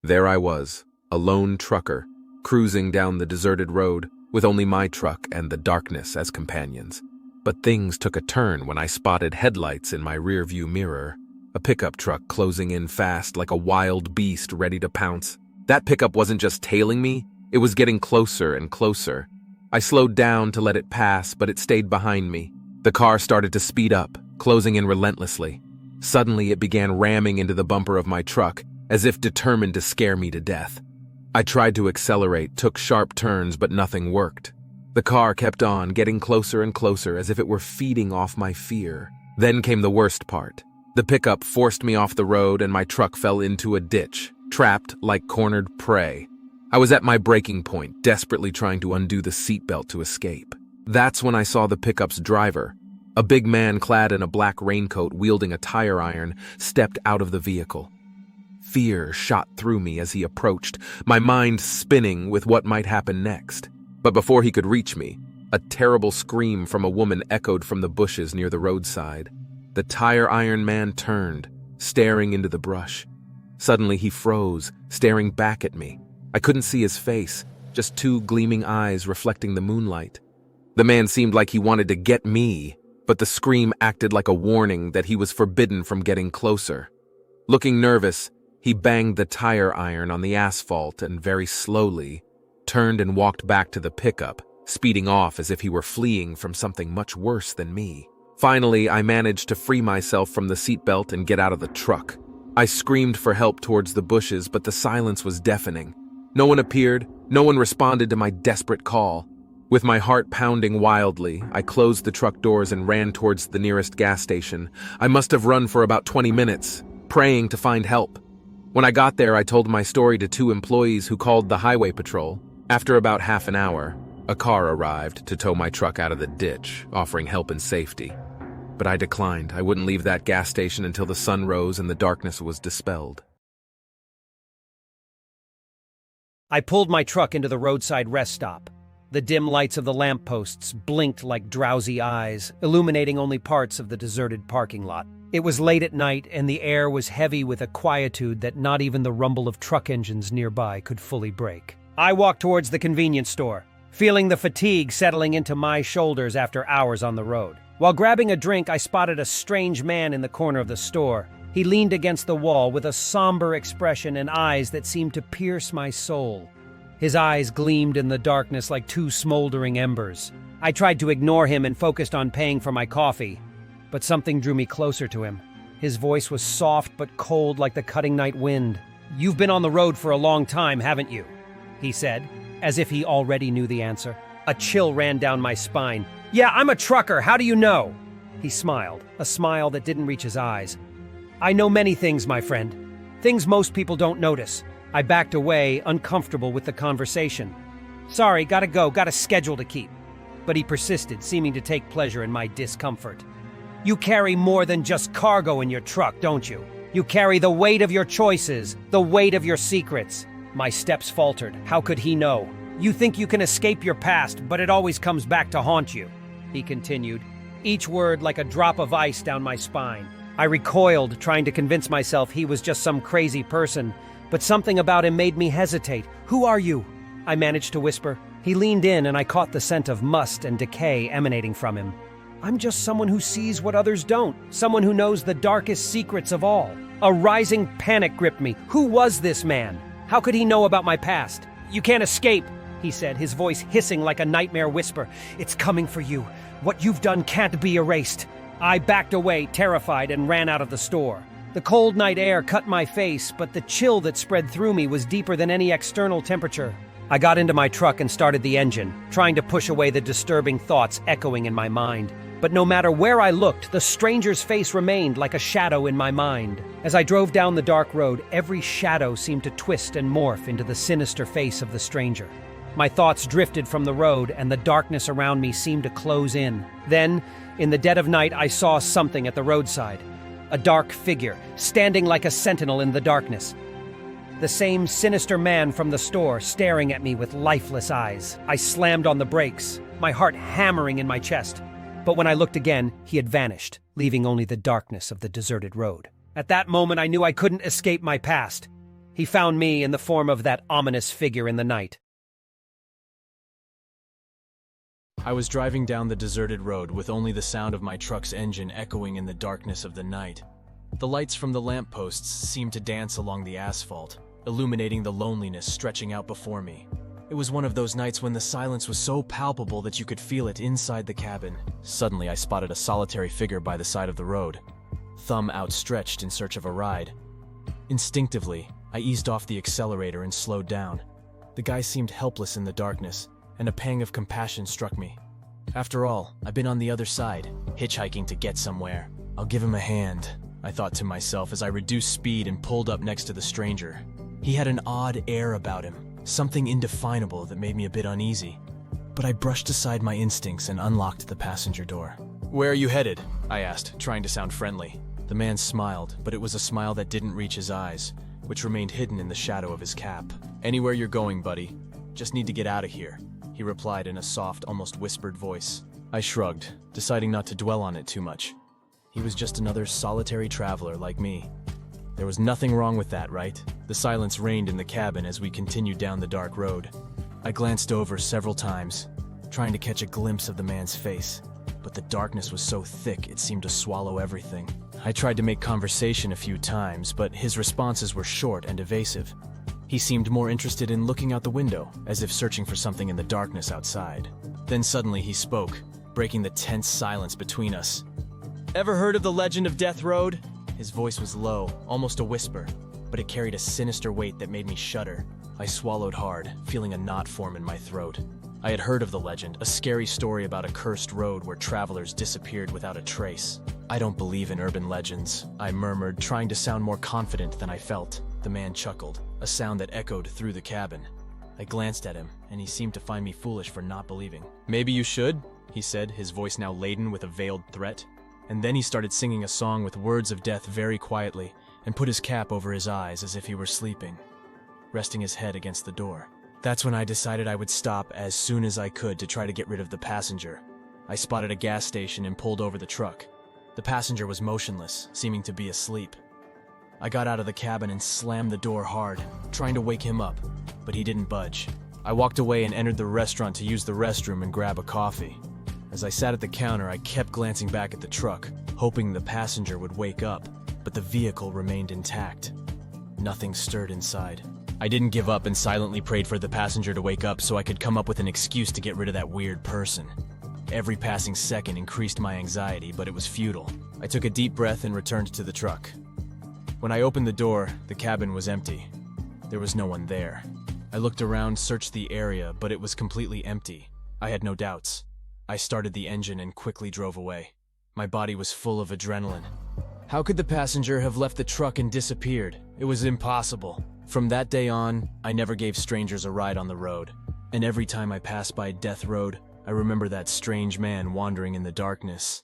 There I was, a lone trucker, cruising down the deserted road with only my truck and the darkness as companions. But things took a turn when I spotted headlights in my rearview mirror, a pickup truck closing in fast like a wild beast ready to pounce. That pickup wasn't just tailing me, it was getting closer and closer. I slowed down to let it pass, but it stayed behind me. The car started to speed up, closing in relentlessly. Suddenly, it began ramming into the bumper of my truck, as if determined to scare me to death. I tried to accelerate, took sharp turns, but nothing worked. The car kept on, getting closer and closer, as if it were feeding off my fear. Then came the worst part. The pickup forced me off the road, and my truck fell into a ditch, trapped like cornered prey. I was at my breaking point, desperately trying to undo the seatbelt to escape. That's when I saw the pickup's driver. A big man clad in a black raincoat wielding a tire iron stepped out of the vehicle. Fear shot through me as he approached, my mind spinning with what might happen next. But before he could reach me, a terrible scream from a woman echoed from the bushes near the roadside. The tire iron man turned, staring into the brush. Suddenly he froze, staring back at me. I couldn't see his face, just two gleaming eyes reflecting the moonlight. The man seemed like he wanted to get me, but the scream acted like a warning that he was forbidden from getting closer. Looking nervous, he banged the tire iron on the asphalt and very slowly turned and walked back to the pickup, speeding off as if he were fleeing from something much worse than me. Finally, I managed to free myself from the seatbelt and get out of the truck. I screamed for help towards the bushes, but the silence was deafening. No one appeared, no one responded to my desperate call. With my heart pounding wildly, I closed the truck doors and ran towards the nearest gas station. I must have run for about 20 minutes, praying to find help. When I got there, I told my story to two employees who called the highway patrol. After about half an hour, a car arrived to tow my truck out of the ditch, offering help and safety. But I declined. I wouldn't leave that gas station until the sun rose and the darkness was dispelled. I pulled my truck into the roadside rest stop. The dim lights of the lampposts blinked like drowsy eyes, illuminating only parts of the deserted parking lot. It was late at night, and the air was heavy with a quietude that not even the rumble of truck engines nearby could fully break. I walked towards the convenience store, feeling the fatigue settling into my shoulders after hours on the road. While grabbing a drink, I spotted a strange man in the corner of the store. He leaned against the wall with a somber expression and eyes that seemed to pierce my soul. His eyes gleamed in the darkness like two smoldering embers. I tried to ignore him and focused on paying for my coffee, but something drew me closer to him. His voice was soft but cold like the cutting night wind. "You've been on the road for a long time, haven't you?" he said, as if he already knew the answer. A chill ran down my spine. "Yeah, I'm a trucker. How do you know?" He smiled, a smile that didn't reach his eyes. "I know many things, my friend. Things most people don't notice." I backed away, uncomfortable with the conversation. "Sorry, gotta go, got a schedule to keep." But he persisted, seeming to take pleasure in my discomfort. "You carry more than just cargo in your truck, don't you? You carry the weight of your choices, the weight of your secrets." My steps faltered. How could he know? "You think you can escape your past, but it always comes back to haunt you," he continued, each word like a drop of ice down my spine. I recoiled, trying to convince myself he was just some crazy person, but something about him made me hesitate. "Who are you?" I managed to whisper. He leaned in, and I caught the scent of must and decay emanating from him. "I'm just someone who sees what others don't, someone who knows the darkest secrets of all." A rising panic gripped me. Who was this man? How could he know about my past? "You can't escape," he said, his voice hissing like a nightmare whisper. "It's coming for you. What you've done can't be erased." I backed away, terrified, and ran out of the store. The cold night air cut my face, but the chill that spread through me was deeper than any external temperature. I got into my truck and started the engine, trying to push away the disturbing thoughts echoing in my mind. But no matter where I looked, the stranger's face remained like a shadow in my mind. As I drove down the dark road, every shadow seemed to twist and morph into the sinister face of the stranger. My thoughts drifted from the road, and the darkness around me seemed to close in. Then, in the dead of night, I saw something at the roadside. A dark figure, standing like a sentinel in the darkness. The same sinister man from the store, staring at me with lifeless eyes. I slammed on the brakes, my heart hammering in my chest. But when I looked again, he had vanished, leaving only the darkness of the deserted road. At that moment, I knew I couldn't escape my past. He found me in the form of that ominous figure in the night. I was driving down the deserted road with only the sound of my truck's engine echoing in the darkness of the night. The lights from the lampposts seemed to dance along the asphalt, illuminating the loneliness stretching out before me. It was one of those nights when the silence was so palpable that you could feel it inside the cabin. Suddenly, I spotted a solitary figure by the side of the road, thumb outstretched in search of a ride. Instinctively, I eased off the accelerator and slowed down. The guy seemed helpless in the darkness, and a pang of compassion struck me. After all, I've been on the other side, hitchhiking to get somewhere. I'll give him a hand, I thought to myself as I reduced speed and pulled up next to the stranger. He had an odd air about him, something indefinable that made me a bit uneasy. But I brushed aside my instincts and unlocked the passenger door. "Where are you headed?" I asked, trying to sound friendly. The man smiled, but it was a smile that didn't reach his eyes, which remained hidden in the shadow of his cap. "Anywhere you're going, buddy. Just need to get out of here," he replied in a soft, almost whispered voice. I shrugged, deciding not to dwell on it too much. He was just another solitary traveler like me. There was nothing wrong with that, right? The silence reigned in the cabin as we continued down the dark road. I glanced over several times, trying to catch a glimpse of the man's face, but the darkness was so thick it seemed to swallow everything. I tried to make conversation a few times, but his responses were short and evasive. He seemed more interested in looking out the window, as if searching for something in the darkness outside. Then suddenly he spoke, breaking the tense silence between us. "Ever heard of the legend of Death Road?" His voice was low, almost a whisper, but it carried a sinister weight that made me shudder. I swallowed hard, feeling a knot form in my throat. I had heard of the legend, a scary story about a cursed road where travelers disappeared without a trace. "I don't believe in urban legends," I murmured, trying to sound more confident than I felt. The man chuckled, a sound that echoed through the cabin. I glanced at him, and he seemed to find me foolish for not believing. "Maybe you should," he said, his voice now laden with a veiled threat. And then he started singing a song with words of death very quietly, and put his cap over his eyes as if he were sleeping, resting his head against the door. That's when I decided I would stop as soon as I could to try to get rid of the passenger. I spotted a gas station and pulled over the truck. The passenger was motionless, seeming to be asleep. I got out of the cabin and slammed the door hard, trying to wake him up, but he didn't budge. I walked away and entered the restaurant to use the restroom and grab a coffee. As I sat at the counter, I kept glancing back at the truck, hoping the passenger would wake up, but the vehicle remained intact. Nothing stirred inside. I didn't give up and silently prayed for the passenger to wake up so I could come up with an excuse to get rid of that weird person. Every passing second increased my anxiety, but it was futile. I took a deep breath and returned to the truck. When I opened the door, the cabin was empty. There was no one there. I looked around, searched the area, but it was completely empty. I had no doubts. I started the engine and quickly drove away. My body was full of adrenaline. How could the passenger have left the truck and disappeared? It was impossible. From that day on, I never gave strangers a ride on the road. And every time I passed by Death Road, I remember that strange man wandering in the darkness.